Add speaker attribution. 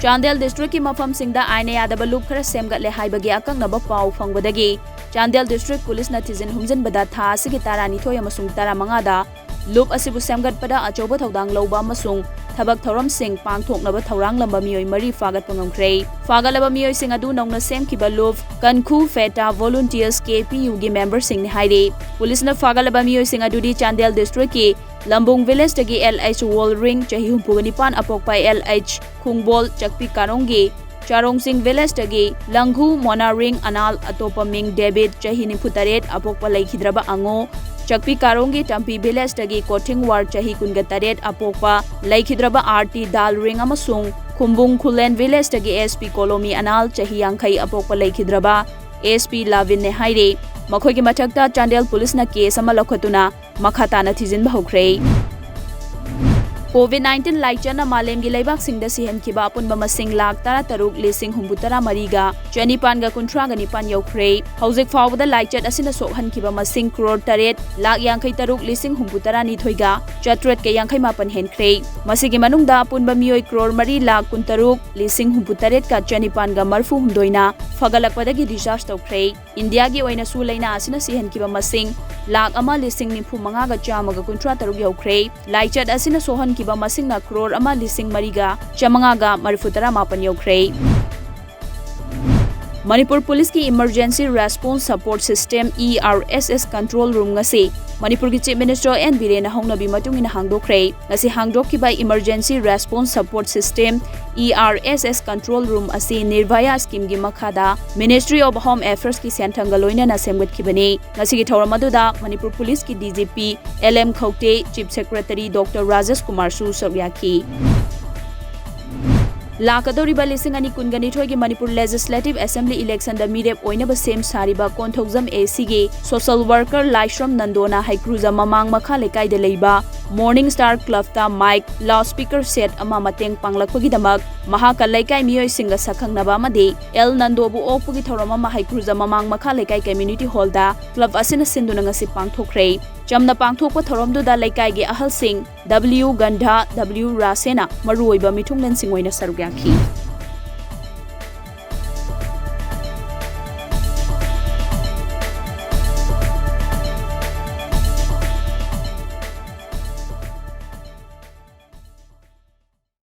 Speaker 1: Chandel District ki mafam singda aine yadaba loop khara semgatle haibagi akaknaba pau fangbadagi Chandel District Police na thizin humjin bada tha asigi tarani thoi amasung taramanga da loop asibu semgatpada achoba thodang loba amasung thabak thoram sing pangthoknaba thorang lamba mioi mari fagat pangamkhrei fagalaba mioi sing adu nongna semkiba loop kanku feta volunteers KPU gi member sing ni haire police na fagalaba mioi sing adu di Chandel District ki Lambung Village tagi LH Wall Ring chahi humpugani apokpai LH Khungbol Chakpi Karongi Charong Singh Village tagi Langhu Mona Ring Anal atopa Ming David chahi nifutaret apokpa laikhidraba ango Chakpi Karongi Tampi Village tagi Kothing War chahi kungataret apokpa laikhidraba RT Dal Ring amasung Khumbung Khulen Village tagi SP Kolomi Anal chahi yangkhai apokpa laikhidraba SP Lavin ne haire makhoi ki mathakta Chandel Police na case ama lokhatuna makhata na thizin bahukhrei COVID-19 laichana malem gi laibak singda sihen kiba apun ba masing lak tara taruk lising humbutara mariga chanipan ga kunthra ga nipan yaukrei hojik fawda laichat asina sokhan kiba masing crore taret lak yangkhai taruk lising humbutara ni thoiga chatret ke yangkhai mapan henkrei masigi manungda apun ba mioi crore mari lak kuntaruk lising humbutaret ka chanipan ga marfu humdoina fagalakpadagi discharge taukrei India gi oina su leina asina sihen kiba masing lak ama lising nimfu manga ga chama ga kunthra taruk yaukrei laichat asina sohan kiba masing na crore ama lising mariga chamanga ga marifutara mapan yaukrei Manipur Police ki Emergency Response Support System ERSS Control Room ngasi Manipur ki Chief Minister N Biren hongnabi matungina hangdokhrei ngasi hangdokki by Emergency Response Support System ERSS Control Room asi Nirbhaya scheme gi makhada Ministry of Home Affairs ki senthanga loina na semgatkibani ngasi gi thoram aduda Manipur Police ki DGP LM Khokte Chief Secretary Dr Rajesh Kumar Su Soryaki Lakadoriba lising ani kungani thoigi Manipur Legislative Assembly election da mirep oinaba sem sariba konthojam AC gi social worker Laishram Nandona Haikruza mamang makha lekai da leiba Morning Star Club ta mic loudspeaker set ama mateng panglakpagi damak mahaka lekai mioi singa sakhangnaba amadi L Nandobu okpugi thorama ma Haikruza mamang makha lekai community hall da club asina sinduna ngasi pangthokrei chamna pangthokpa thoromdu da lekai gi ahal sing W Gandha W Rasena maruoiba mithunglen singoina sarugya ki